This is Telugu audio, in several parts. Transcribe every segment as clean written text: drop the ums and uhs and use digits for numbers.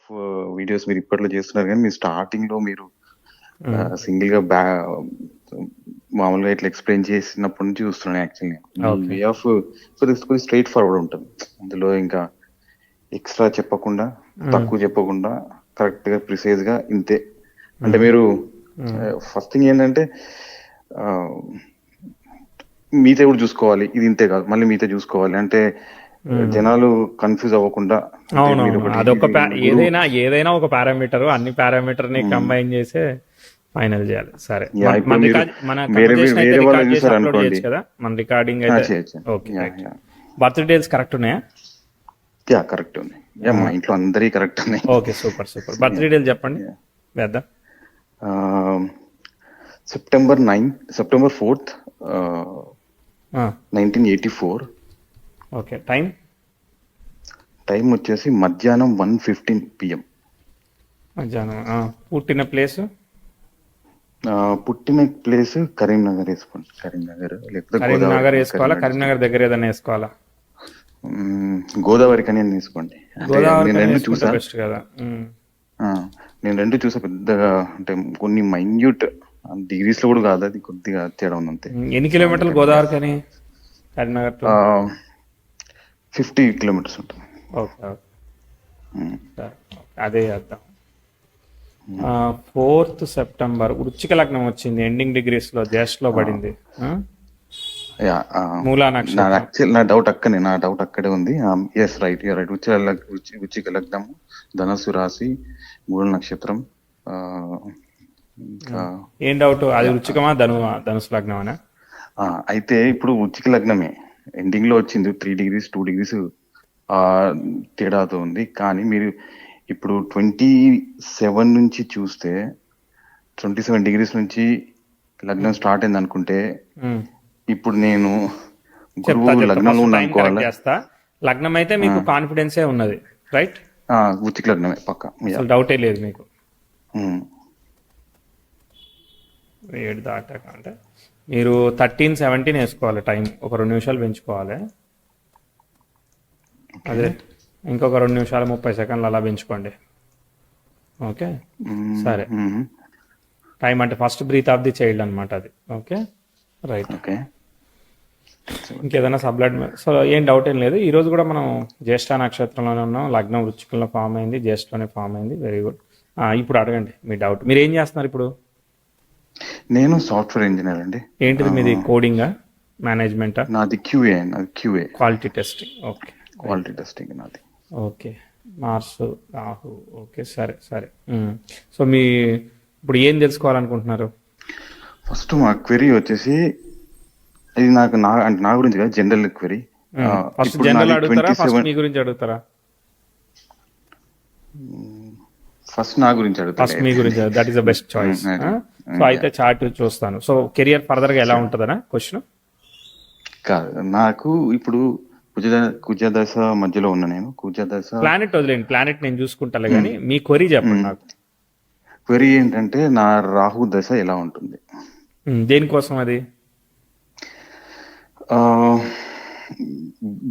ఆఫ్ వీడియోస్ మీరు ఇప్పట్లో చేస్తున్నారు కానీ మీరు స్టార్టింగ్ లో మీరు ఉమ్, సింగిల్ గా మామూలుగా ఇట్లా ఎక్స్ప్లెయిన్ చేసినప్పటి నుంచి చూస్తున్నాను actually me okay. Way of కొద్దిగా స్ట్రైట్ ఫార్వర్డ్ ఉంటుంది. అందులో ఇంకా ఎక్స్ట్రా చెప్పకుండా ఉమ్, తక్కువ చెప్పకుండా కరెక్ట్ గా ప్రిసైజ్ గా ఇంతే. అంటే ఉమ్, మీరు ఉమ్, ఫస్ట్ థింగ్ ఏంటంటే ఆ, మీతో కూడా చూసుకోవాలి, ఇది ఇంతే కాదు మళ్ళీ మీతో చూసుకోవాలి అంటే ఉమ్. జనాలు కన్ఫ్యూజ్ అవ్వకుండా అంటే మీరు అవునవును, ఒకటి అదొక ఇది గురువు. ఏదైనా ఒక పారామీటర్, అన్ని పారామీటర్ ని ఉమ్, కంబైన్ చేసే ఫైనల్ చేయాలి. సరే, యా ఇప్పుడు మీరు మన వేరే కన్వర్జేషన్ అయితే వేరే వాళ్ళు రికార్డ్ చేసి చూసారు అప్లోడ్ అనుకోండి. చేయొచ్చు కదా, మన రికార్డింగ్ అయితే. చేయొచ్చు. Okay, yeah right. Yeah birth details correct ఉన్నాయా? యా కరెక్ట్ ఉంది. యా మా ఇంట్లో అందరి కరెక్ట్ ఉన్నాయి. Okay, super super. Birth details చెప్పండి, యా వేద్దాం. సెప్టెంబర్ 4th, ఆ, 1984. ఓకే. టైం? టైం వచ్చేసి మధ్యాహ్నం 1:15 PM. మధ్యాహ్నం. పుట్టిన ప్లేస్? పుట్టిన ప్లేస్ కరీంనగర్ వేసుకోండి, కరీంనగర్ లేకపోతే గోదావరి కరీంనగర్ కానీ వేసుకోవాలా, కరీంనగర్ తీసుకోండి. కరీంనగర్ దగ్గర ఏదైనా వేసుకోవాలా? గోదావరి కానీ తీసుకోండి. అంటే గోదావరి నేను కని రెండు వేసుకుంటే చూసా. బెస్ట్ కదా. ఆ, నేను రెండు చూసా పెద్దగా అంటే కొన్ని మైన్యూట్ డిగ్రీస్ లో కూడా కాదు, అది కొద్దిగా తేడా ఉంది అంతే. ఎన్ని సో కిలోమీటర్లు అందుకని గోదావరి కని కరీంనగర్ టు? 50 కిలోమీటర్స్ ఉంటుంది. ఓకే ఓకే, ఉమ్, సరే. అదే చేద్దాం. 4th సెప్టెంబర్ వృశ్చిక లగ్నం వచ్చింది, ఎండింగ్ డిగ్రీస్ లో జ్యేష్ఠలో పడింది. ఆ? యా మూలా నా నక్షత్రం. యాక్చువల్ నా డౌట్ అక్కడే ఉంది. Yes right, right. ఉచ్చిక లగ్నము, ధనస్సు రాశి, మూల నక్షత్రం. ఆ, ఇంకా ఏం డౌట్? అది యా వృశ్చికమా ధనుసు లగ్నం అనా? అయితే ఇప్పుడు ఉచ్చిక లగ్నమే ఎండింగ్ లో వచ్చింది. 3 degrees 2 degrees ఆ తేడాతో ఉంది. కానీ మీరు ఇప్పుడు 27 నుంచి చూస్తే 27 degrees నుంచి లగ్నం స్టార్ట్ అయింది అనుకుంటే ఇప్పుడు నేను గురువు చెప్తా లగ్నంలో ఫస్ట్ ఉన్న టైం కరెక్ట్ అనుకోవాలా? చేస్తా. లగ్నం అయితే ఆ, మీకు కాన్ఫిడెన్సే ఉన్నది, రైట్? ఉచ్చిక లగ్నమే పక్క. యా అసలు డౌటే లేదు మీకు. ఉమ్, 7 దాటాక అంటే మీరు 13-17 వేసుకోవాలి. టైం ఒక 2 నిమిషాలు పెంచుకోవాలి. ఓకే. అదే, ఇంకొక 2 నిమిషాలు 30 సెకండ్లు అలా పెంచుకోండి. ఓకే, సరే. ఉమ్, టైం అంటే first breath of the child అనమాట అది. Okay, right. ఓకే. ఇంకేదైనా సబ్లైట్? సో ఏం డౌట్ ఏం లేదు. ఈరోజు కూడా మనం జ్యేష్ఠ నక్షత్రంలోనే ఉన్నాం, లగ్నం వృశ్చికంలో ఫామ్ అయింది, జ్యేష్ఠలోనే ఫామ్ అయింది. Very good. ఇప్పుడు అడగండి మీ డౌట్. మీరు ఏం చేస్తున్నారు ఇప్పుడు? నేను సాఫ్ట్వేర్ ఇంజనీర్ అండి. ఏంటిది మీది? కోడింగా, మేనేజ్మెంటా? నాది QA quality testing. Okay, right. Quality testing నాది. Okay, Mars, Rahu. ఓకే, సరే సరే. సో మీ ఇప్పుడు ఏం తెలుసుకోవాలనుకుంటున్నారు? ఫస్ట్ మా క్వెరీ వచ్చేసి ఇది అంటే నా గురించి కదా, జనరల్ క్వెరీ. ఫస్ట్ ఇప్పుడు జనరల్ నాది అడుగుతారా, ఫస్ట్ 27. మీ గురించి అడుగుతారా? ఫస్ట్ నా గురించి ఫస్ట్ మీ గురించి. అడుగుతాను. That is the best choice. So అయితే చార్ట్ చూస్తాను. సో కెరియర్ ఫర్దర్గా ఎలా ఉంటుందనా క్వశ్చన్? కాదు, నాకు ఇప్పుడు కుజదశ మధ్యలో ఉన్నా నేను. కుజదశ ప్లానెట్ వదిలేండి, ప్లానెట్ నేను చూసుకుంటాలే, కానీ మీ క్వరీ చెప్పండి నాకు. క్వెరీ ఏంటంటే నా రాహు దశ ఎలా ఉంటుంది? దేనికోసం అది?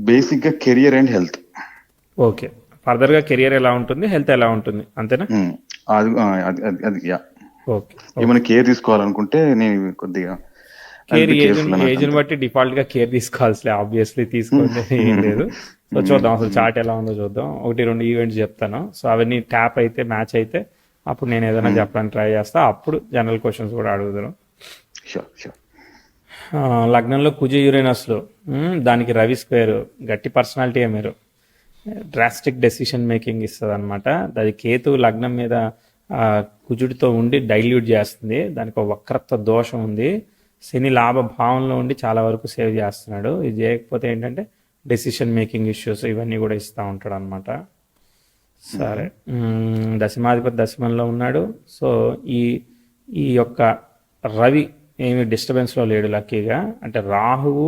బేసిక్ గా కెరియర్ అండ్ హెల్త్. ఓకే, ఫర్దర్గా కెరియర్ ఎలా ఉంటుంది, హెల్త్ ఎలా ఉంటుంది, అంతేనా? అది అది అది అది యా. ఓకే. ఏమైనా కేర్ తీసుకోవాలనుకుంటే నేను కొద్దిగా కేర్ కేర్ఫుల్ అన్నట్టు ఏజ్ని అంతే. బట్టి డిఫాల్ట్ గా కేర్ తీసుకోవాల్సి, ఆబ్వియస్లీ తీసుకోండి, ఏం లేదు. సో చూద్దాం, అసలు చార్ట్ ఎలా ఉందో చూద్దాం. 1-2 ఈవెంట్స్ చెప్తాను. సో అవన్నీ ట్యాప్ అయితే, మ్యాచ్ అయితే అప్పుడు నేను ఏదైనా చెప్పడానికి ట్రై చేస్తా. అప్పుడు జనరల్ క్వశ్చన్స్ కూడా అడుగుదాం. Sure sure. లగ్నంలో కుజ యురేనస్లో, దానికి రవి స్క్వేర్, గట్టి పర్సనాలిటీయే మీరు. డ్రాస్టిక్ డెసిషన్ మేకింగ్ ఇస్తుంది అనమాట. అది కేతు లగ్నం మీద కుజుడితో ఉండి డైల్యూట్ చేస్తుంది. దానికి ఒక వక్రత్వ దోషం ఉంది. శని లాభ భావంలో ఉండి చాలా వరకు సేవ్ చేస్తున్నాడు. ఇది చేయకపోతే ఏంటంటే డెసిషన్ మేకింగ్ ఇష్యూస్ ఇవన్నీ కూడా ఇస్తూ ఉంటాడు అనమాట. సరే, దశమాధిపతి దశమంలో ఉన్నాడు. సో ఈ ఈ యొక్క రవి ఏమి డిస్టర్బెన్స్లో లేడు లక్కీగా. అంటే రాహువు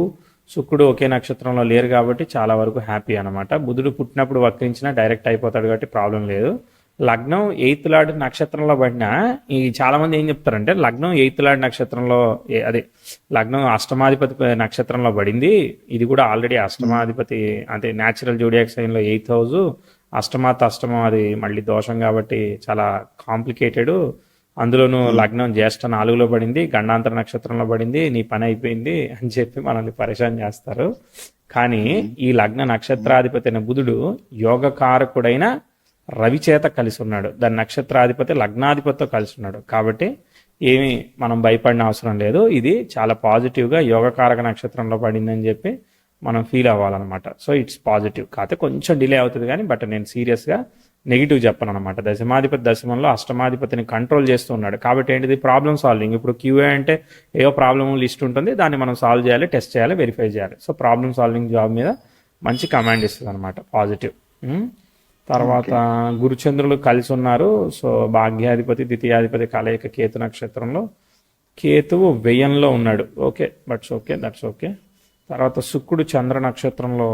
శుక్రుడు ఒకే నక్షత్రంలో లేరు కాబట్టి చాలా వరకు హ్యాపీ అనమాట. బుధుడు పుట్టినప్పుడు వక్రించినా డైరెక్ట్ అయిపోతాడు కాబట్టి ప్రాబ్లం లేదు. లగ్నం 8th లార్డ్ నక్షత్రంలో పడినా ఈ చాలా మంది ఏం చెప్తారంటే లగ్నం 8th లార్డ్ నక్షత్రంలో అదే లగ్నం అష్టమాధిపతి నక్షత్రంలో పడింది, ఇది కూడా ఆల్రెడీ అష్టమాధిపతి అంటే న్యాచురల్ జోడియాక్ సైన్లో 8th హౌస్, అష్టమం అది మళ్ళీ దోషం కాబట్టి చాలా కాంప్లికేటెడ్. అందులోనూ లగ్నం జ్యేష్ఠ 4లో పడింది, గండాంతర నక్షత్రంలో పడింది, నీ పని అయిపోయింది అని చెప్పి మనల్ని పరేషాన్ చేస్తారు. కానీ ఈ లగ్న నక్షత్రాధిపతి అయిన బుధుడు యోగకారకుడైన రవి చేత కలిసి ఉన్నాడు. దాని నక్షత్రాధిపతి లగ్నాధిపతితో కలిసి ఉన్నాడు. కాబట్టి ఏమి మనం భయపడిన అవసరం లేదు. ఇది చాలా పాజిటివ్గా యోగకారక నక్షత్రంలో పడిందని చెప్పి మనం ఫీల్ అవ్వాలన్నమాట. So it's positive. కాకపోతే కొంచెం డిలే అవుతుంది కానీ బట్ నేను సీరియస్గా నెగిటివ్ చెప్పను అనమాట. దశమాధిపతి దశమంలో అష్టమాధిపతిని కంట్రోల్ చేస్తూ ఉన్నాడు. కాబట్టి ఏంటిది ప్రాబ్లమ్ సాల్వింగ్. ఇప్పుడు క్యూఏ అంటే ఏవో ప్రాబ్లమ్ లిస్ట్ ఉంటుంది, దాన్ని మనం సాల్వ్ చేయాలి, టెస్ట్ చేయాలి, వెరిఫై చేయాలి. సో ప్రాబ్లమ్ సాల్వింగ్ జాబ్ మీద మంచి కమాండ్ ఇస్తుంది అనమాట, పాజిటివ్. తర్వాత గురుచంద్రులు కలిసి ఉన్నారు. సో భాగ్యాధిపతి ద్వితీయాధిపతి కలయిక కేతు నక్షత్రంలో, కేతువు వ్యయంలో ఉన్నాడు. Okay, that's okay. తర్వాత శుక్రుడు చంద్ర నక్షత్రంలో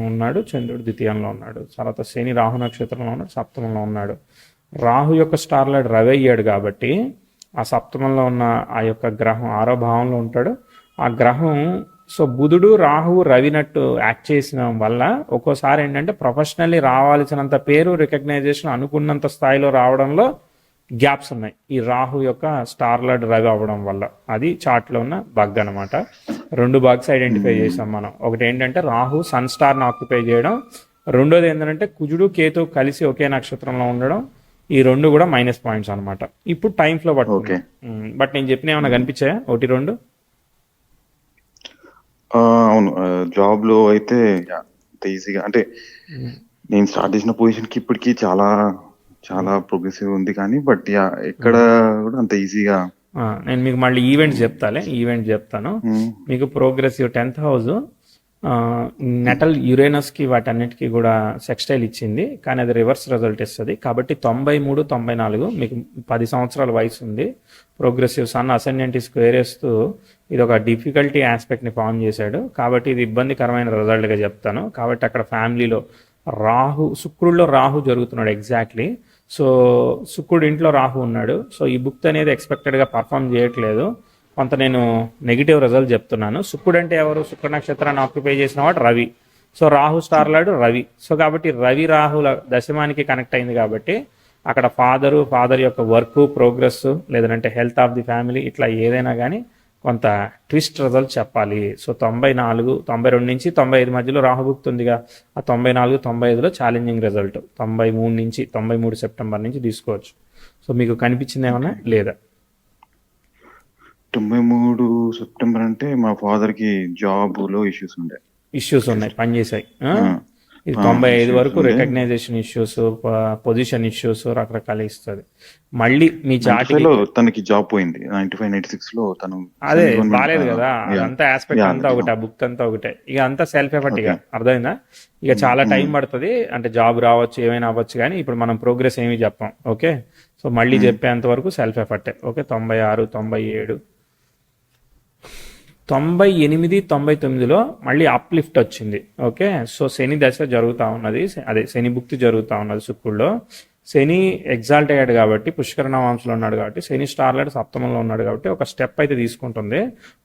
ఉన్నాడు, చంద్రుడు ద్వితీయంలో ఉన్నాడు. తర్వాత శని రాహు నక్షత్రంలో ఉన్నాడు, సప్తమంలో ఉన్నాడు. రాహు యొక్క స్టార్ లైట్ రవి అయ్యాడు కాబట్టి ఆ సప్తమంలో ఉన్న ఆ యొక్క గ్రహం 6వ భావంలో ఉంటాడు. ఆ గ్రహం సో బుధుడు రాహువు రవినట్టు యాక్ట్ చేసిన వల్ల ఒక్కోసారి ఏంటంటే ప్రొఫెషనల్లీ రావాల్సినంత పేరు రికగ్నైజేషన్ అనుకున్నంత స్థాయిలో రావడంలో గ్యాప్స్ ఉన్నాయి ఈ రాహు యొక్క స్టార్ లార్డ్ రవి అవ్వడం వల్ల. అది చార్ట్లో ఉన్న బగ్ అనమాట. 2 బగ్స్ ఐడెంటిఫై చేసాం మనం. ఒకటి ఏంటంటే రాహు సన్ స్టార్ని ఆక్యుపై చేయడం, రెండోది ఏంటంటే కుజుడు కేతు కలిసి ఒకే నక్షత్రంలో ఉండడం. ఈ 2 కూడా మైనస్ పాయింట్స్ అనమాట. ఇప్పుడు టైం ఫ్లో పట్టుకుంటే బట్ నేను చెప్పిన ఏమైనా కనిపించాయా 1, 2? అవును, జాబ్ లో అయితే అంత ఈజీగా అంటే నేను స్టార్ట్ చేసిన పొజిషన్ కి ఇప్పటికి చాలా చాలా ప్రోగ్రెసివ్ ఉంది, కానీ బట్ ఎక్కడ కూడా అంత ఈజీగా. నేను మీకు మళ్ళీ ఈవెంట్ చెప్తాను. మీకు ప్రోగ్రెసివ్ 10th హౌస్ నెటల్ యురేనస్కి వాటన్నిటికీ కూడా సెక్స్టైల్ ఇచ్చింది, కానీ అది రివర్స్ రిజల్ట్ ఇస్తుంది. కాబట్టి 93, 94 మీకు 10 సంవత్సరాల వయసు ఉంది. ప్రోగ్రెసివ్ సన్ అసెండెంట్ స్క్వేర్ వేస్తూ ఇది ఒక డిఫికల్టీ ఆస్పెక్ట్ని ఫామ్ చేశాడు. కాబట్టి ఇది ఇబ్బందికరమైన రిజల్ట్గా చెప్తాను. కాబట్టి అక్కడ ఫ్యామిలీలో శుక్రుడిలో రాహు జరుగుతున్నాడు ఎగ్జాక్ట్లీ. సో శుక్రుడు ఇంట్లో రాహు ఉన్నాడు. సో ఈ బుక్ అనేది ఎక్స్పెక్టెడ్గా పర్ఫామ్ చేయట్లేదు. కొంత నేను నెగిటివ్ రిజల్ట్ చెప్తున్నాను. శుక్రుడు అంటే ఎవరు? శుక్ర నక్షత్రాన్ని ఆక్యుపై చేసిన వాడు రవి. సో రాహు స్టార్ లాడు రవి. సో కాబట్టి రవి రాహుల దశమానికి కనెక్ట్ అయింది కాబట్టి అక్కడ ఫాదర్ యొక్క వర్క్ ప్రోగ్రెస్ లేదంటే హెల్త్ ఆఫ్ ది ఫ్యామిలీ ఇట్లా ఏదైనా కానీ కొంత ట్విస్ట్ రిజల్ట్ చెప్పాలి. సో 92 నుంచి 95 మధ్యలో రాహుభుక్తి ఉందిగా, ఆ 94, 95లో ఛాలెంజింగ్ రిజల్ట్. 93 నుంచి 93 సెప్టెంబర్ నుంచి తీసుకోవచ్చు. సో మీకు కనిపించింది ఏమన్నా లేదా? 93 సెప్టెంబర్ అంటే మా ఫాదర్ కి జాబ్ లో ఇష్యూస్ ఉన్నాయి, పనిచేసాయి. ఇది 95 వరకు రికగ్నైజేషన్ ఇష్యూస్, పొజిషన్ ఇష్యూస్ రకరకాల ఇస్తుంది. మళ్ళీ మీ చార్ట్లో తనకి జాబ్ పోయింది 95, 96 లో. తను అదే బాలేదు కదా, అదంతా ఆస్పెక్ట్ అంతా ఒకటే, ఆ బుక్ అంతా ఒకటే. ఇక అంతా సెల్ఫ్ ఎఫర్ట్. ఇక అర్థమైందా? ఇక చాలా టైం పడుతుంది, అంటే జాబ్ రావచ్చు ఏమైనా అవ్వచ్చు, కానీ ఇప్పుడు మనం ప్రోగ్రెస్ ఏమీ చెప్పాం. ఓకే, సో మళ్ళీ చెప్పేంత వరకు సెల్ఫ్ ఎఫర్టే. ఓకే, 96, 97, 98, 99లో మళ్ళీ అప్లిఫ్ట్ వచ్చింది. ఓకే, సో శని దశ జరుగుతూ ఉన్నది, అదే శని భుక్తి జరుగుతూ ఉన్నది శుక్రుల్లో. శని ఎగ్జాల్ట్ అయ్యాడు కాబట్టి పుష్కర నవాంశంలో ఉన్నాడు కాబట్టి, శని స్టార్లైట్ సప్తమంలో ఉన్నాడు కాబట్టి ఒక స్టెప్ అయితే తీసుకుంటుంది.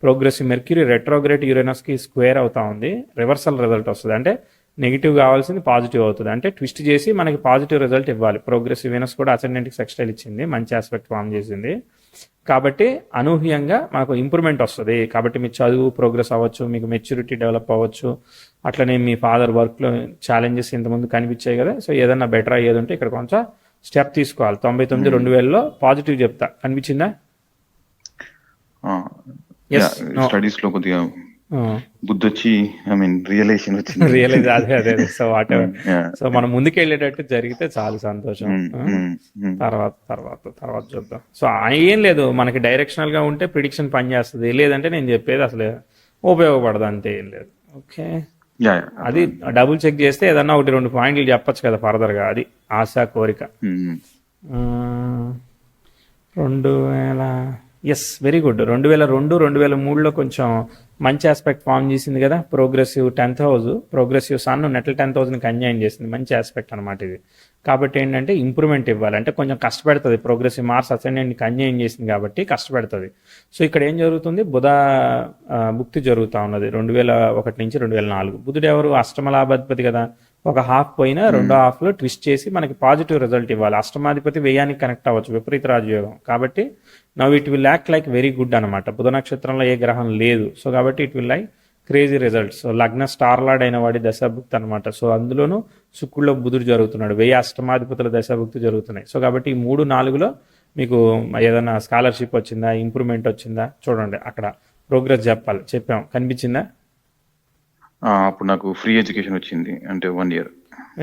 ప్రోగ్రెసివ్ మెర్క్యూరీ రెట్రోగ్రేట్ యురేనస్కి స్క్వేర్ అవుతా ఉంది, రివర్సల్ రిజల్ట్ వస్తుంది. అంటే నెగిటివ్ కావాల్సింది పాజిటివ్ అవుతుంది, అంటే ట్విస్ట్ చేసి మనకి పాజిటివ్ రిజల్ట్ ఇవ్వాలి. ప్రోగ్రెసివ్ వీనస్ కూడా అసెండెంట్కి సెక్స్టైల్ ఇచ్చింది, మంచి ఆస్పెక్ట్ ఫామ్ చేసింది. కాబట్టి అనూహ్యంగా మనకు ఇంప్రూవ్మెంట్ వస్తుంది. కాబట్టి మీ చదువు ప్రోగ్రెస్ అవ్వచ్చు, మీకు మెచ్యూరిటీ డెవలప్ అవ్వచ్చు. అట్లనే మీ ఫాదర్ వర్క్లో ఛాలెంజెస్ ఇంతకుముందు కనిపించాయి కదా, సో ఏదన్నా బెటర్ అయ్యేది ఉంటే ఇక్కడ కొంచెం స్టెప్ తీసుకోవాలి. 99, 2000లో పాజిటివ్ చెప్తా, కనిపించిందా? స్టడీస్ లో కొద్దిగా బుద్ధొచ్చి రియలైజ్ అదే సో వాట్ ఎవర్. సో మనం ముందుకెళ్ళేటట్టు జరిగితే చాలా సంతోషం. తర్వాత చూద్దాం. సో ఏం లేదు, మనకి డైరెక్షనల్ గా ఉంటే ప్రిడిక్షన్ పనిచేస్తుంది, లేదంటే నేను చెప్పేది అసలు ఉపయోగపడదు, అంతే, ఏం లేదు. ఓకే, అది డబుల్ చెక్ చేస్తే ఏదన్నా 1-2 పాయింట్లు చెప్పచ్చు కదా ఫర్దర్ గా. అది ఆశ, కోరిక. 2000 ఎస్, వెరీ గుడ్. 2002, 2003లో కొంచెం మంచి ఆస్పెక్ట్ ఫామ్ చేసింది కదా. Progressive 10th house, progressive sun natal 10th హౌస్ని కంజైన్ చేసింది, మంచి ఆస్పెక్ట్ అనమాట ఇది. కాబట్టి ఏంటంటే ఇంప్రూవ్మెంట్ ఇవ్వాలి, అంటే కొంచెం కష్టపెడుతుంది. ప్రోగ్రెసివ్ మార్స్ అసెండెంట్ని కంజైన్ చేసింది కాబట్టి కష్టపెడుతుంది. సో ఇక్కడ ఏం జరుగుతుంది, బుధ భుక్తి జరుగుతూ ఉన్నది 2001 నుంచి 2004. బుధుడు ఎవరు? అష్టమ లాభాధిపతి కదా, ఒక హాఫ్ పోయినా రెండో హాఫ్లో ట్విస్ట్ చేసి మనకి పాజిటివ్ రిజల్ట్ ఇవ్వాలి. అష్టమాధిపతి వ్యయానికి కనెక్ట్ అవ్వచ్చు, విపరీత రాజయోగం. కాబట్టి now it will act like very good అనమాట. బుధ నక్షత్రంలో ఏ గ్రహం లేదు, సో కాబట్టి it will like crazy results. So లగ్న స్టార్ లార్డ్ అయిన వాడి దశాభుక్తి అనమాట. సో అందులోనూ శుక్రుల్లో బుధుడు జరుగుతున్నాడు, 1000 అష్టమాధిపతుల దశాభుక్తి జరుగుతున్నాయి. సో కాబట్టి ఈ 3, 4లో మీకు ఏదైనా స్కాలర్షిప్ వచ్చిందా, ఇంప్రూవ్మెంట్ వచ్చిందా చూడండి. అక్కడ ప్రోగ్రెస్ చెప్పాలి, చెప్పాం, కనిపించిందా? అప్పుడు నాకు ఫ్రీ ఎడ్యుకేషన్ వచ్చింది, అంటే 1 year.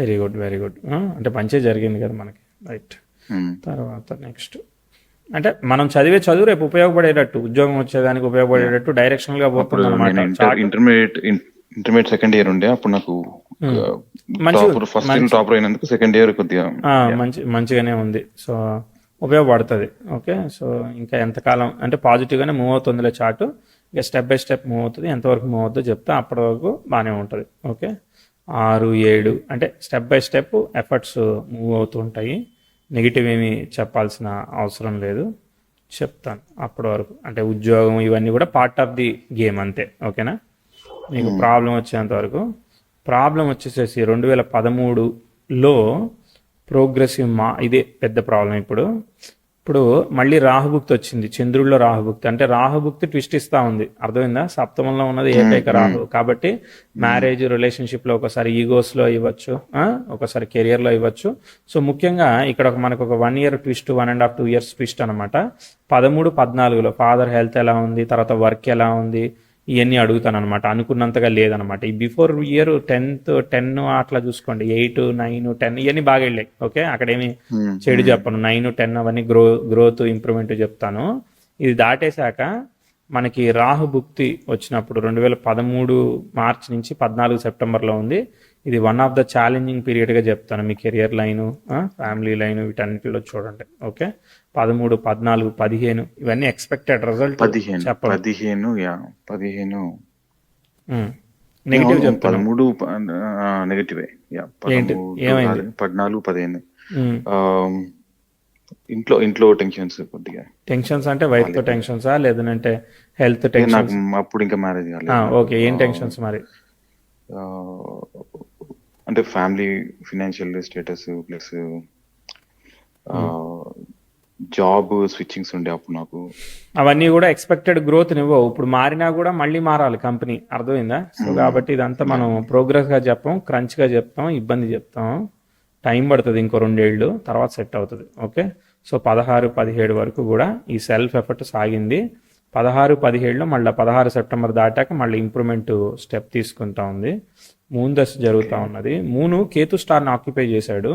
Very good, very good. అంటే మంచిగా జరిగింది కదా మనకి, రైట్. తర్వాత నెక్స్ట్ అంటే మనం చదివే చదువు రేపు ఉపయోగపడేటట్టు, ఉద్యోగం వచ్చేదానికి ఉపయోగపడేటట్టు డైరెక్షనల్ గా పోతుంది అనమాట. ఇంటర్మీడియట్ సెకండ్ ఇయర్ ఉండే అప్పుడు నాకు ఫస్ట్ ఇయర్ టాపర్ అయినందుకు సెకండ్ ఇయర్ కొద్దిగా మంచిగానే ఉంది. సో ఉపయోగపడుతుంది. ఓకే, సో ఇంకా ఎంతకాలం అంటే పాజిటివ్గానే మూవ్ అవుతుందిలే చార్టు. ఇక స్టెప్ బై స్టెప్ మూవ్ అవుతుంది, ఎంతవరకు మూవ్ అవుతుందో చెప్తా, అప్పటి వరకు బాగానే ఉంటుంది. ఓకే, 6, 7 అంటే step by step efforts move అవుతూ ఉంటాయి. నెగిటివ్ ఏమీ చెప్పాల్సిన అవసరం లేదు, చెప్తాను అప్పటి వరకు. అంటే ఉద్యోగం ఇవన్నీ కూడా పార్ట్ ఆఫ్ ది గేమ్ అంతే. ఓకేనా, మీకు ప్రాబ్లం వచ్చేంత వరకు. ప్రాబ్లం వచ్చేసేసి 2013లో ప్రోగ్రెసివ్ ఇదే పెద్ద ప్రాబ్లం. ఇప్పుడు మళ్ళీ రాహుభుక్తి వచ్చింది, చంద్రుల్లో రాహుభుక్తి. అంటే రాహుభుక్తి ట్విస్ట్ ఇస్తా ఉంది, అర్థమైందా? సప్తమంలో ఉన్నది ఏకైక రాహు కాబట్టి మ్యారేజ్ రిలేషన్షిప్లో ఒకసారి ఈగోస్లో ఇవ్వచ్చు, ఒకసారి కెరియర్లో ఇవ్వచ్చు. సో ముఖ్యంగా ఇక్కడ మనకు ఒక 1 year ట్విస్ట్, 1.5 2 years ట్విస్ట్ అనమాట. 13, 14లో ఫాదర్ హెల్త్ ఎలా ఉంది, తర్వాత వర్క్ ఎలా ఉంది, ఇవన్నీ అడుగుతాను అనమాట. అనుకున్నంతగా లేదనమాట. ఈ బిఫోర్ ఇయర్ 10th 10 అట్లా చూసుకోండి, 8, 9, 10 ఇవన్నీ బాగా వెళ్ళాయి. ఓకే, అక్కడేమి చెడు చెప్పను. 9, 10 అవన్నీ గ్రోత్ ఇంప్రూవ్మెంట్ చెప్తాను. ఇది దాటేశాక మనకి రాహుభుక్తి వచ్చినప్పుడు 2013 మార్చ్ నుంచి 14 సెప్టెంబర్లో ఉంది. ఇది వన్ ఆఫ్ ద ఛాలెంజింగ్ పీరియడ్గా చెప్తాను. మీ కెరియర్ లైను, ఫ్యామిలీ లైను, వీటన్నిటిలో చూడండి. ఓకే, 13, 14, 15 ఇవన్నీ ఎక్స్పెక్టెడ్ రిజల్ట్. 15 నెగిటివ్ చెప్తాను. 13 నెగిటివే. 14, 15 ఇంట్లో టెన్షన్స్, కొద్దిగా టెన్షన్స్. అంటే వైఫ్ తో టెన్షన్సా, లేదంటే హెల్త్ టెన్షన్స్? అప్పుడు ఇంకా మ్యారేజ్ కాలేదు. ఓకే, ఏం టెన్షన్స్ మరి? అంటే family financial status plus job switchings ఉండే అప్పుడు నాకు. అవన్నీ కూడా ఎక్స్పెక్టెడ్ గ్రోత్ ఇవ్వవు. ఇప్పుడు మారినా కూడా మళ్ళీ మారాలి కంపెనీ, అర్థమైందా? సో కాబట్టి ఇదంతా మనం ప్రోగ్రెస్ గా చెప్పాం, క్రంచ్ గా చెప్తాం, ఇబ్బంది చెప్తాం. టైం పడుతుంది, ఇంకో 2 ఏళ్ళు తర్వాత సెట్ అవుతుంది. ఓకే, సో 16, 17 వరకు కూడా ఈ సెల్ఫ్ ఎఫర్ట్ సాగింది. 16, 17లో మళ్ళీ 16 సెప్టెంబర్ దాటాక మళ్ళీ ఇంప్రూవ్మెంట్ స్టెప్ తీసుకుంటా ఉంది. మూన్ దశ జరుగుతూ ఉన్నది. మూను కేతు స్టార్ని ఆక్యుపై చేశాడు.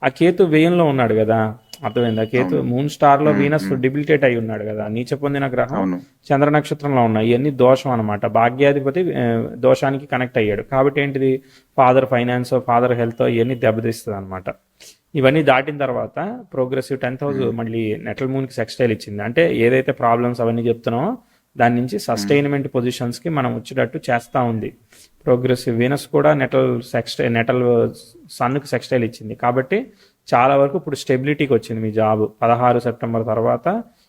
ఆ కేతు వ్యయంలో ఉన్నాడు కదా, అర్థమైందా? కేతు మూన్ స్టార్ లో వీనస్ డిబిలిటేట్ అయి ఉన్నాడు కదా, నీచ పొందిన గ్రహం, చంద్ర నక్షత్రంలో ఉన్నాయి. ఇవన్నీ దోషం అనమాట. భాగ్యాధిపతి దోషానికి కనెక్ట్ అయ్యాడు. కాబట్టి ఏంటిది, ఫాదర్ ఫైనాన్స్, ఫాదర్ హెల్త్ ఇవన్నీ దెబ్బతీస్తుంది అనమాట. ఇవన్నీ దాటిన తర్వాత ప్రోగ్రెసివ్ 10th హౌస్ మళ్ళీ నెటల్ మూన్కి సెక్స్టైల్ ఇచ్చింది. అంటే ఏదైతే ప్రాబ్లమ్స్ అవన్నీ చెప్తున్నామో దాని నుంచి సస్టైన్మెంట్ పొజిషన్స్కి మనం వచ్చేటట్టు చేస్తూ ఉంది. ప్రోగ్రెసివ్ వీనస్ కూడా నెటల్ సన్కి సెక్స్టైల్ ఇచ్చింది. కాబట్టి చాలా వరకు ఇప్పుడు స్టెబిలిటీకి వచ్చింది మీ జాబ్. 16 సెప్టెంబర్ తర్వాత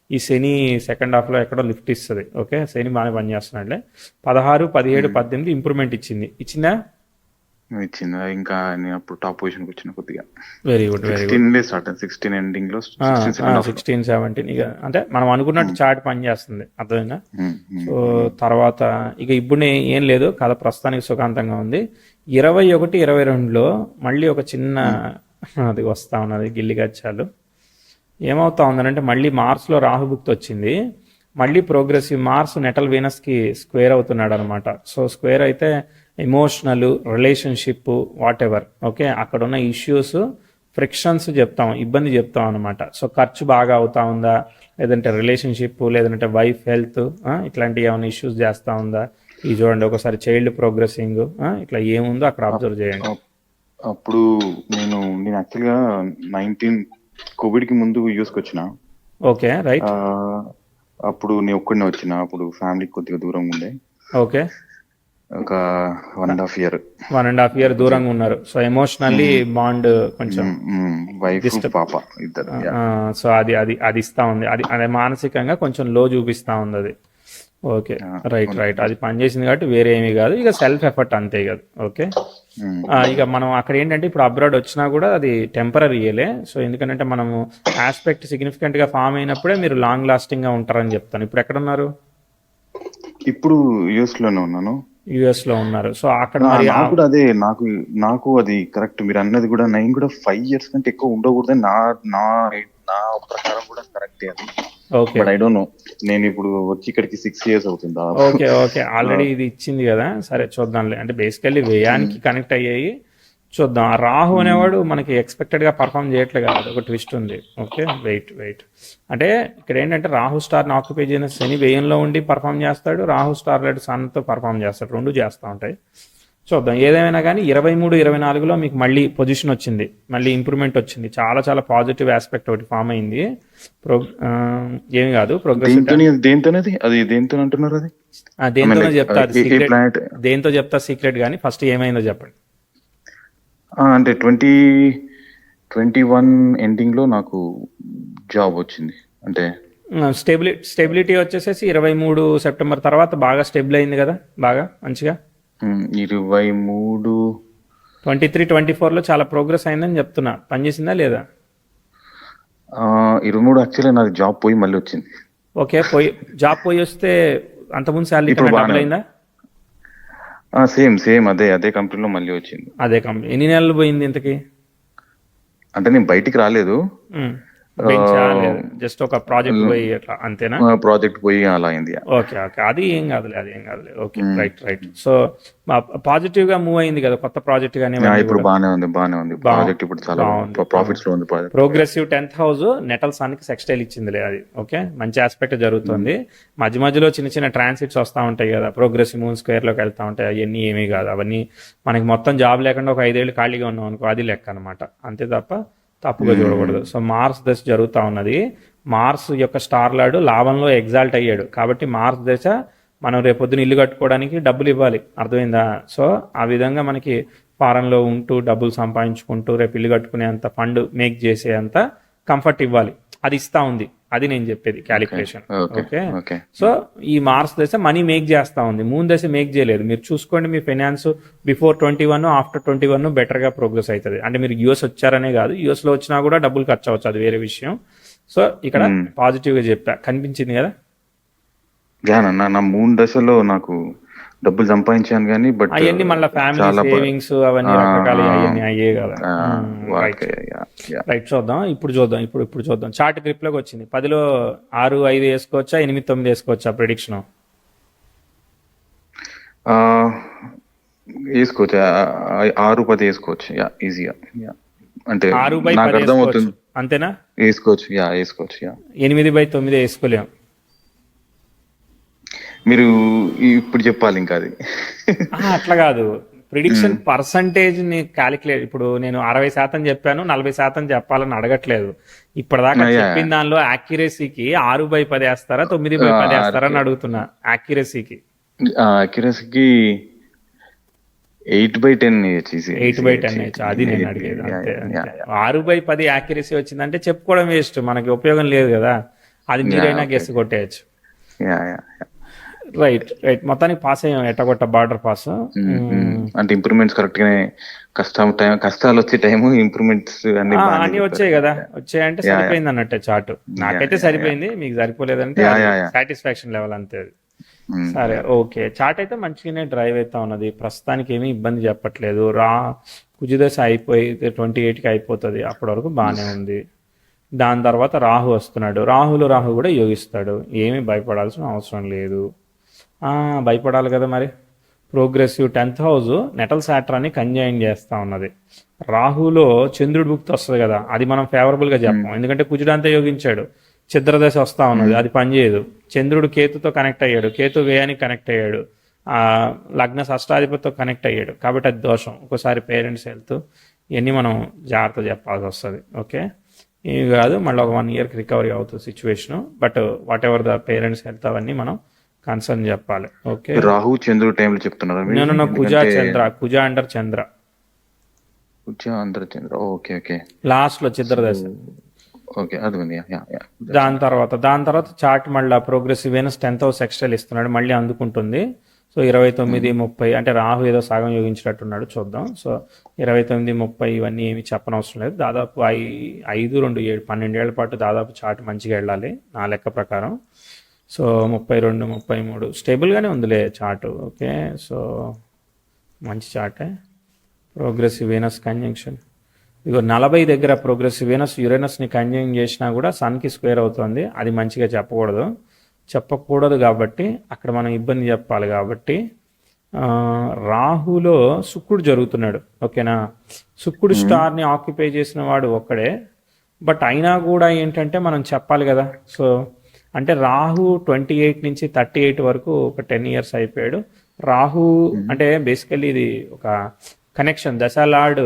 ఈ శని సెకండ్ హాఫ్లో ఎక్కడో లిఫ్ట్ ఇస్తుంది. ఓకే, శని బాగానే పనిచేస్తున్నాడులే. 16, 17, 18 ఇంప్రూవ్మెంట్ ఇచ్చిందా? ఇంకా అప్పుడు టాప్ పొజిషన్ వచ్చిన కొద్దిగా. Very good, very good. 16 ending లో 16, 17 ఇక అంటే మనం అనుకున్నట్టు చార్ట్ పని చేస్తుంది, అర్థమైందా? సో తర్వాత ఇక ఇప్పుడు ఏం లేదు, కథ ప్రస్తుతానికి సుఖాంతంగా ఉంది. 21, 22లో మళ్ళీ ఒక చిన్న అది వస్తా ఉన్నది, గిల్లి గచ్చాలు. ఏమవుతా ఉందనంటే మళ్ళీ మార్స్లో రాహుభుక్తి వచ్చింది. మళ్ళీ ప్రోగ్రెసివ్ మార్స్ నెటల్ వీనస్కి స్క్వేర్ అవుతున్నాడు అనమాట. సో స్క్వేర్ అయితే emotional, relationship, what ever. Okay, అక్కడ ఉన్న ఇష్యూస్, ఫ్రిక్షన్స్ చెప్తాం, ఇబ్బంది చెప్తాం అనమాట. సో ఖర్చు బాగా అవుతా ఉందా, లేదంటే రిలేషన్షిప్, లేదంటే వైఫ్ హెల్త్, ఇట్లాంటి ఏమైనా ఇష్యూస్ చేస్తూ ఉందా, ఇది చూడండి. ఒకసారి చైల్డ్ ప్రోగ్రెసింగ్, ఇట్లా ఏముందో అక్కడ అబ్జర్వ్ చేయండి. అప్పుడు నేను యాక్చువల్గా 19 కోవిడ్ కి ముందు యూఎస్కి వచ్చిన. Okay, right. అప్పుడు నేను ఒక్కడినే వచ్చిన. అప్పుడు ఫ్యామిలీ కొద్దిగా దూరంగా ఉండే. ఓకే, ఒక 1.5 year దూరంగా ఉన్నారు. సో ఎమోషనల్లీ బాండ్ కొంచెం, వైఫ్ పాప ఇద్దరు. సో అది ఇస్తా ఉంది. అది మానసికంగా కొంచెం లో చూపిస్తా ఉంది. అది ఓకే, రైట్. అది పనిచేసింది కాబట్టి వేరే ఏమీ కాదు, ఇక సెల్ఫ్ ఎఫర్ట్ అంతే కదా. ఓకే. ఇక మనం అక్కడ ఏంటంటే ఇప్పుడు అబ్రాడ్ వచ్చినా కూడా అది టెంపరీయలే. సో ఎందుకంటే మనము ఆస్పెక్ట్ సిగ్నిఫికెంట్గా ఫామ్ అయినప్పుడే మీరు లాంగ్ లాస్టింగ్గా ఉంటారని చెప్తాను. ఇప్పుడు ఎక్కడున్నారు? ఇప్పుడు యుఎస్ లోనే ఉన్నాను. యుఎస్లో ఉన్నారు. సో అక్కడ మరి నాకు కూడా అదే, నాకు అది కరెక్ట్. మీరు అన్నది కూడా, నేను కూడా 5 years కంటే ఎక్కువ ఉండకూడదని నా నా నా ప్రకారం కూడా కరెక్టే అది. Okay, but I don't know, నేను ఇప్పుడు వచ్చి ఇక్కడికి 6 years అవుతుందా. ఓకే. ఆల్రెడీ ఇది ఇచ్చింది కదా, సరే చూద్దాంలే. అంటే బేసికల్లీ వ్యయానికి కనెక్ట్ అయ్యాయి. చూద్దాం. ఆ రాహు అనేవాడు మనకి ఎక్స్పెక్టెడ్గా పర్ఫామ్ చేయట్లేదు కదా, అదొక ట్విస్ట్ ఉంది. Okay, wait. అంటే ఇక్కడ ఏంటంటే రాహు స్టార్ని ఆక్యుపై చేసిన శని వ్యయంలో ఉండి పర్ఫామ్ చేస్తాడు, రాహు స్టార్ లెడ్ సన్తో పర్ఫామ్ చేస్తాడు, రెండు చేస్తూ ఉంటాయి. చూద్దాం. ఏదేమైనా కానీ 23, 24లో మీకు మళ్ళీ పొజిషన్ వచ్చింది, మళ్ళీ ఇంప్రూవ్మెంట్ వచ్చింది. చాలా పాజిటివ్ ఆస్పెక్ట్ ఒకటి ఫామ్ అయింది. ఏమి కాదు, ప్రోగ్రెస్. దేంతోనేది అది, దేంతో అంటున్నారు అది? దేంతోనో చెప్తా, అది సీక్రెట్. దేంతో చెప్తా సీక్రెట్, కానీ ఫస్ట్ ఏమైందో చెప్పండి. అంటే 2021 ఎండింగ్ లో నాకు జాబ్ వచ్చింది. అంటే స్టెబిలిటీ వచ్చేసేసి 23 సెప్టెంబర్ తర్వాత బాగా స్టెబిల్ అయింది కదా, బాగా మంచిగా. 23, 23, 24లో చాలా ప్రోగ్రెస్ అయిందని చెప్తున్నా. పనిచేసిందా లేదా? 23 యాక్చువల్లీ నాకు జాబ్ పోయి మళ్ళీ వచ్చింది. ఓకే, జాబ్ పోయి వస్తే అంతకుముందు శాలరీ డబుల్ అయిందా? సేమ్ అదే కంపెనీలో మళ్ళీ వచ్చింది. అదే కంపెనీ. ఎన్ని నెలలు పోయింది ఇంతకి? అంటే నేను బయటికి రాలేదు, జస్ట్ ఒక ప్రాజెక్ట్ పోయి అట్లా అంతేనా? ప్రాజెక్ట్ పోయి అలా అయింది. ఓకే, అది ఏం కాదులే. Okay, right. సో పాజిటివ్ గా మూవ్ అయింది కదా, కొత్త ప్రాజెక్ట్ గానే. ఇప్పుడు బానే ఉంది ప్రాజెక్ట్, ఇప్పుడు చాలా ప్రాఫిట్స్ లో ఉంది project. Progressive 10th house natal sun కి సెక్స్టైల్ ఇచ్చిందిలే అది. ఓకే, మంచి ఆస్పెక్ట్ జరుగుతుంది. మధ్యలో చిన్న ట్రాన్సిట్స్ వస్తూ ఉంటాయి కదా, ప్రోగ్రెసివ్ మూన్ స్క్వేర్ లోకి వెళ్తా ఉంటాయి. అవన్నీ ఏమీ కాదు, అవన్నీ మనకి మొత్తం జాబ్ లేకుండా ఒక 5 ఏళ్ళు ఖాళీగా ఉన్నాం అనుకో, అది లెక్క అనమాట, అంతే తప్ప తప్పుగా చూడకూడదు. సో మార్స్ దశ జరుగుతూ ఉన్నది. మార్స్ యొక్క స్టార్ లార్డ్ లాభంలో ఎగ్జాల్ట్ అయ్యాడు, కాబట్టి మార్స్ దశ మనం రేపొద్దున ఇల్లు కట్టుకోవడానికి డబ్బులు ఇవ్వాలి, అర్థమైందా? సో ఆ విధంగా మనకి ఫారెన్లో ఉంటూ డబ్బులు సంపాదించుకుంటూ రేపు ఇల్లు కట్టుకునే అంత ఫండ్ మేక్ చేసే అంత కంఫర్ట్ ఇవ్వాలి, అది ఇస్తా ఉంది. అది నేను చెప్పేది క్యాలిక్యులేషన్. ఓకే. సో ఈ మార్స్ దశ మనీ మేక్ చేస్తా ఉంది, మూన్ దశ మేక్ చేయలేదు. మీరు చూసుకోండి, మీ ఫైనాన్స్ బిఫోర్ 21, ఆఫ్టర్ 21 బెటర్ గా ప్రోగ్రెస్ అవుతుంది. అంటే మీరు యూఎస్ వచ్చారనే కాదు, యూఎస్ లో వచ్చినా కూడా డబ్బులు ఖర్చు అవ్వచ్చు, అది వేరే విషయం. సో ఇక్కడ పాజిటివ్ గా చెప్పా, కనిపించింది కదా. నా మూన్ దశలో నాకు డబ్బులు సంపాదించాను కానీ, బట్ అవన్నీ మళ్ళీ ఫ్యామిలీ సేవింగ్స్ అవన్నీ రకరకాల అవన్నీ అయ్యే కదా. రైట్, చూద్దాం. ఇప్పుడు చూద్దాం. చార్ట్ గ్రిప్ లోకి వచ్చింది. 10లో 6, 5 వేసుకోవచ్చా, 8, 9 వేసుకోవచ్చా ప్రిడిక్షన్? వేసుకోవచ్చు, 6, 10 వేసుకోవచ్చు ఈజీగా. అంటే 6/10 అర్థమవుతుంది, అంతేనా? వేసుకోవచ్చు. 8/9 వేసుకోలేం. మీరు ఇప్పుడు చెప్పాలి ఇంకా అది. అట్లా కాదు, ప్రిడిక్షన్ పర్సంటేజ్ ని క్యాలిక్యులేట్. ఇప్పుడు నేను 60% చెప్పాను, 40% చెప్పాలని అడగట్లేదు. ఇప్పటిదాకా చెప్పిన దానిలో యాక్యురసీకి 6/10 వేస్తారా, 9/10 వేస్తారా అని అడుగుతున్నా. యాక్యురసీకి 8/10 8/10 అది నేను అడిగేది. అంతే. 6/10 యాక్యురసీ వచ్చిందంటే చెప్పుకోవడం వేస్ట్, మనకి ఉపయోగం లేదు కదా. అది మీరైనా గెస్ కొట్టేయచ్చు. రైట్. మొత్తానికి పాస్ అయ్యాం, ఎట్టగొట్ట బార్డర్ పాస్. అంటే ఇంప్రూవ్మెంట్స్ కరెక్ట్ గానే, కష్టాలు వచ్చే టైం ఇంప్రూవ్మెంట్స్ అన్ని వచ్చాయి కదా. వచ్చాయంటే సరిపోయింది అన్నట్టే చార్ట్. నాకైతే సరిపోయింది, మీకు సరిపోలేదంటే సాటిస్ఫాక్షన్ లెవెల్ అంతే. సరే, ఓకే. చార్ట్ అయితే మంచిగానే డ్రైవ్ అవుతా ఉన్నది, ప్రస్తుతానికి ఏమీ ఇబ్బంది చెప్పట్లేదు. కుజదశ అయిపోయి 28కి అయిపోతుంది, అప్పటి వరకు బాగానే ఉంది. దాని తర్వాత రాహు వస్తున్నాడు, రాహు కూడా యోగిస్తాడు. ఏమీ భయపడాల్సిన అవసరం లేదు. భయపడాలి కదా మరి. Progressive 10th house natal సాట్రాన్ని consign చేస్తూ ఉన్నది. రాహులో చంద్రుడి భుక్తి వస్తుంది కదా, అది మనం ఫేవరబుల్గా చెప్పాం, ఎందుకంటే కుజుడంతా యోగించాడు. చిద్రదశ వస్తూ ఉన్నది, అది పనిచేయదు. చంద్రుడు కేతుతో కనెక్ట్ అయ్యాడు, కేతు వ్యయానికి కనెక్ట్ అయ్యాడు, లగ్న షష్టాధిపతితో కనెక్ట్ అయ్యాడు, కాబట్టి అది దోషం. ఒక్కోసారి పేరెంట్స్ హెల్త్ ఇవన్నీ మనం జాగ్రత్త చెప్పాల్సి వస్తుంది. ఓకే, ఇవి కాదు, మళ్ళీ ఒక 1 yearకి రికవరీ అవుతుంది situation. But what ever the parents health అవన్నీ మనం కన్సర్న్ చెప్పాలి. ఓకే, రాహు చంద్రుడు టైంలో చెప్తున్నారు. నేను కుజ అండర్ చంద్ర. ఓకే. లాస్ట్ లో చిద్రదశ. ఓకే అర్థమైంది. దాని తర్వాత చార్ట్ మళ్ళీ ప్రోగ్రెసివ్ వీనస్ 10th హౌస్ ఎక్స్టైల్ ఇస్తున్నాడు, మళ్ళీ అందుకుంటుంది. సో 29, 30 అంటే రాహు ఏదో సగం యోగించినట్టున్నాడు, చూద్దాం. సో 29, 30 ఇవన్నీ ఏమి చెప్పనవసరం లేదు. దాదాపు 5, 2, 7, 12 ఏళ్ల పాటు దాదాపు చార్ట్ మంచిగా వెళ్ళాలి నా లెక్క ప్రకారం. సో 32, 33 స్టేబుల్గానే ఉందిలే చార్ట్. ఓకే, సో మంచి చార్టే. ప్రోగ్రెసివ్ వీనస్ కంజంక్షన్ ఇగో 40 దగ్గర ప్రోగ్రెసివ్ వీనస్ యురేనస్ని కంజంక్ట్ చేసినా కూడా సన్కి స్క్వేర్ అవుతుంది. అది మంచిగా చెప్పకూడదు కాబట్టి అక్కడ మనం ఇబ్బంది చెప్పాలి. కాబట్టి రాహులో శుక్రుడు జరుగుతున్నాడు. ఓకేనా, శుక్రుడు స్టార్ని ఆక్యుపై చేసిన వాడు ఒక్కడే, బట్ అయినా కూడా ఏంటంటే మనం చెప్పాలి కదా. సో అంటే రాహు 28 నుంచి 38 వరకు ఒక 10 years అయిపోయాడు. రాహు అంటే బేసికల్లీ ఇది ఒక connection. Dasha lord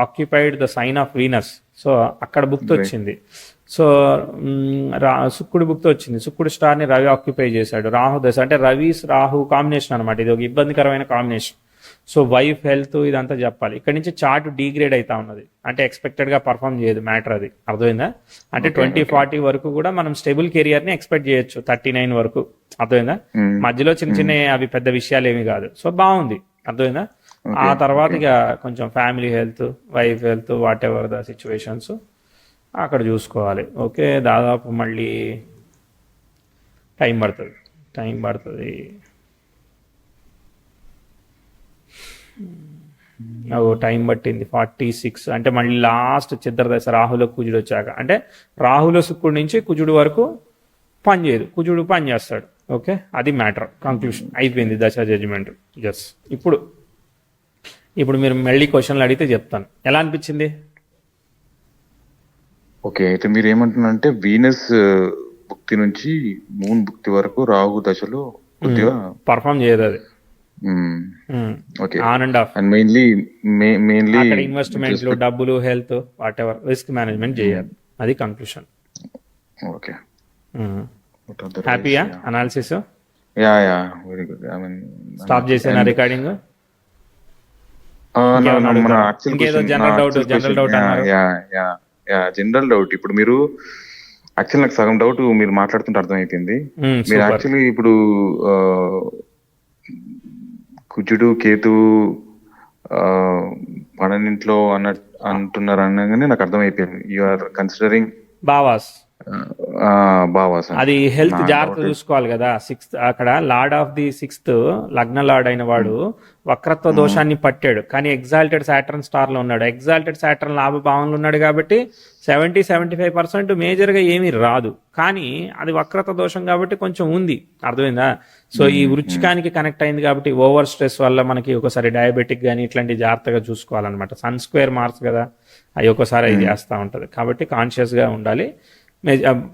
occupied the sign of Venus. So అక్కడ బుక్తో వచ్చింది. సో శుక్రుడు బుక్తో వచ్చింది. శుక్రుడు స్టార్ని రవి ఆక్యుపై చేశాడు. రాహు దశ అంటే రాహు కాంబినేషన్ అనమాట. ఇది ఒక ఇబ్బందికరమైన కాంబినేషన్. సో వైఫ్ హెల్త్ ఇదంతా చెప్పాలి. ఇక్కడ నుంచి చార్ట్ డిగ్రేడ్ అవుతా ఉన్నది, అంటే ఎక్స్పెక్టెడ్గా పర్ఫామ్ చేయదు మ్యాటర్. అది అర్థమైందా? అంటే 2040 వరకు కూడా మనం స్టేబుల్ కెరియర్ని ఎక్స్పెక్ట్ చేయొచ్చు, 39 వరకు. అర్థమైందా? మధ్యలో చిన్న అవి పెద్ద విషయాలు ఏమి కాదు. సో బాగుంది, అర్థమైందా? ఆ తర్వాత ఇక కొంచెం family health, wife health, what ever the situations అక్కడ చూసుకోవాలి. ఓకే, దాదాపు మళ్ళీ టైం పడుతుంది. టైం పట్టింది 46. అంటే మళ్ళీ లాస్ట్ చిత్ర దశ రాహులో కుజుడు వచ్చాక, అంటే రాహులో శుక్రుడి నుంచి కుజుడు వరకు పని చేయదు, కుజుడు పని చేస్తాడు. ఓకే, అది మ్యాటర్. కంక్లూషన్ అయిపోయింది దశ జడ్జిమెంట్. జస్ ఇప్పుడు మీరు మళ్ళీ క్వశ్చన్లు అడిగితే చెప్తాను. ఎలా అనిపించింది? ఓకే, అయితే మీరు ఏమంటున్నారంటే వీనస్ భుక్తి నుంచి మూన్ భుక్తి వరకు రాహు దశలో కొద్దిగా పర్ఫామ్ చేయదు అది. Okay, on and off. And mainly అక్కడ ఇన్వెస్ట్మెంట్లు, డబ్బులు, health, whatever risk management చేయాలి. అది కంక్లూషన్. ఓకే, హ్యాపీయా analysis? Yeah very good. I mean stop చేసేనా రికార్డింగ్? ఇంకేదో జనరల్ డౌట్ ఇప్పుడు మీరు యాక్చువల్ నాకు సగం డౌట్ మీరు మాట్లాడుతుంటే అర్థమైపోయింది. మీరు యాక్చువల్లీ ఇప్పుడు కుజుడు కేతు పడనింట్లో అంటున్నారు అనగానే నాకు అర్థమైపోయింది. You are considering bhavas. అది హెల్త్ నా జాగ్రత్త డౌట్. చూసుకోవాలి కదా. 6th అక్కడ లార్డ్ ఆఫ్ ది 6th లగ్న లార్డ్ అయిన వాడు వక్రత్వ దోషాన్ని పట్టాడు, కానీ ఎగ్జాల్టెడ్ సాటర్న్ స్టార్ లో ఉన్నాడు. ఎగ్జాల్టెడ్ సాటర్న్ లాభభావంలో ఉన్నాడు కాబట్టి 70-75% మేజర్గా ఏమీ రాదు, కానీ అది వక్రత దోషం కాబట్టి కొంచెం ఉంది. అర్థమైందా? సో ఈ వృచ్చికానికి కనెక్ట్ అయింది కాబట్టి ఓవర్ స్ట్రెస్ వల్ల మనకి ఒకసారి డయాబెటిక్ కానీ ఇట్లాంటి జాగ్రత్తగా చూసుకోవాలన్నమాట. సన్ స్క్వేర్ మార్క్స్ కదా, అవి ఒకసారి అది చేస్తూ ఉంటుంది. కాబట్టి కాన్షియస్గా ఉండాలి.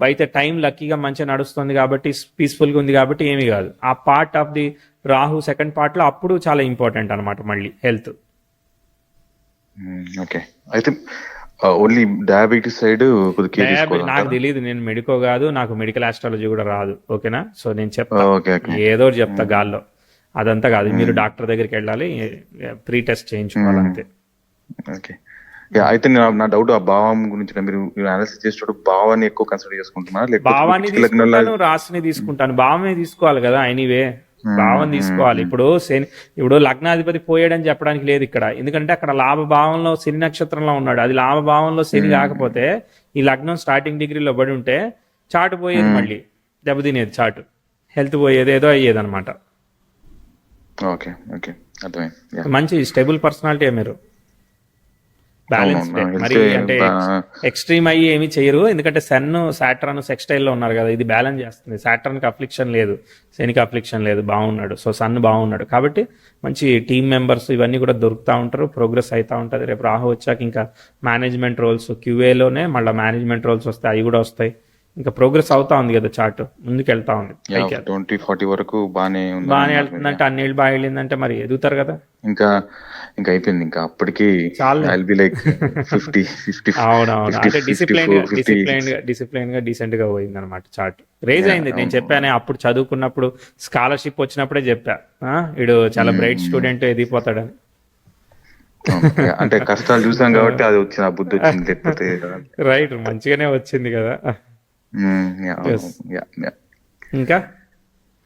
అయితే టైం లక్కీగా మంచిగా నడుస్తుంది కాబట్టి, పీస్ఫుల్గా ఉంది కాబట్టి ఏమీ కాదు. ఆ part of the Rahu second పార్ట్లో అప్పుడు చాలా ఇంపార్టెంట్ అనమాట మళ్ళీ హెల్త్. ఓకే, అయితే ఓన్లీ డయాబెటీస్ సైడ్ కొద్దిగా కేర్ నాకు తీసుకోవాలంటారా? తెలియదు, నేను మెడికో కాదు, నాకు మెడికల్ ఆస్ట్రాలజీ కూడా రాదు. ఓకేనా? సో నేను చెప్తా, ఓకే ఓకే ఏదో ఒకటి చెప్తా గాల్లో. అదంతా కాదు, మీరు డాక్టర్ దగ్గరికి వెళ్ళాలి, ప్రీ టెస్ట్ చేయించుకోవాలి అంతే. ఓకే. అయితే నా డౌట్ ఆ భావం గురించి మీరు అనాలిసిస్ చేసేటప్పుడు భావాన్ని ఎక్కువ కన్సిడర్ చేసుకుంటున్నారా, లేకపోతే భావాన్ని వృశ్చిక లగ్నంలో? తీసుకుంటాను, రాశిని తీసుకుంటాను. భావమే తీసుకోవాలి కదా, ఎనీవే భావం తీసుకోవాలి. ఇప్పుడు ఇప్పుడు లగ్నాధిపతి పోయాడని చెప్పడానికి లేదు ఇక్కడ, ఎందుకంటే అక్కడ లాభభావంలో శని నక్షత్రంలో ఉన్నాడు. అది లాభభావంలో శని కాకపోతే ఈ లగ్నం స్టార్టింగ్ డిగ్రీలో పడి ఉంటే చాటు పోయేది, మళ్ళీ దెబ్బతినేది చాటు, హెల్త్ పోయేది, ఏదో అయ్యేది అనమాట. ఓకే ఓకే అర్థమైంది. మంచి స్టేబుల్ పర్సనాలిటీ మీరు, బ్యాలెన్స్ మరి అంటే ఎక్స్ట్రీమ్ అయ్యి ఏమి చేయరు, ఎందుకంటే సన్ సాటర్న్ సెక్స్టైల్లో ఉన్నారు కదా, ఇది బ్యాలెన్స్ చేస్తుంది. సాటర్న్కి అఫ్లిక్షన్ లేదు, శనికి అఫ్లిక్షన్ లేదు, బాగున్నాడు. సో సన్ బాగున్నాడు కాబట్టి మంచి టీమ్ మెంబర్స్ ఇవన్నీ కూడా దొరుకుతూ ఉంటారు, ప్రోగ్రెస్ అవుతూ ఉంటుంది. రేపు రాహు వచ్చాక ఇంకా మేనేజ్మెంట్ రోల్స్, క్యూఏలోనే మళ్ళీ మేనేజ్మెంట్ రోల్స్ వస్తాయి, అవి కూడా వస్తాయి. ఇంకా ప్రోగ్రెస్ అవుతా ఉంది కదా, చార్ట్ ముందుకు వెళ్తా ఉంది. 2040 వరకు బాగానే వెళ్తుందంటే అన్నేళ్ళు బాగా వెళ్ళిందంటే మరి ఎదుగుతారు కదా. ఇంకా అయిపోయింది, ఇంకా అప్పటికి చాలు. ఐల్ బి లైక్ 50 అవునవును, అంటే 54, డిసిప్లైన్ గా డీసెంట్ గా పోయింది అనమాట. చార్ట్ రేజ్ అయింది. నేను చెప్పానే అప్పుడు చదువుకున్నప్పుడు, స్కాలర్షిప్ వచ్చినప్పుడే చెప్పా, వీడు చాలా బ్రైట్ స్టూడెంట్ ఎదిగిపోతాడని. అవును. అంటే కష్టాలు చూసాం కాబట్టి అది వచ్చింది, ఆ బుద్ధి వచ్చింది, లేకపోతే రైట్, మంచిగానే వచ్చింది కదా. అవును. ఎస్. Yeah, yeah. ఇంకా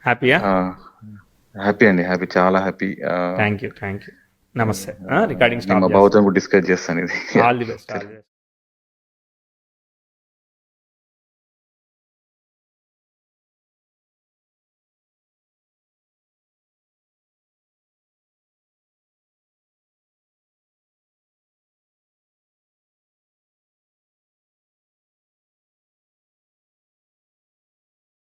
హ్యాపీయా? హ్యాపీ అండి, హ్యాపీ, చాలా హ్యాపీ. Thank you. నమస్తే. రికార్డింగ్ నేను స్టాప్ మా చేస్తాను. బావతో కూడా డిస్కస్ చేస్తాను ఇది. All the best.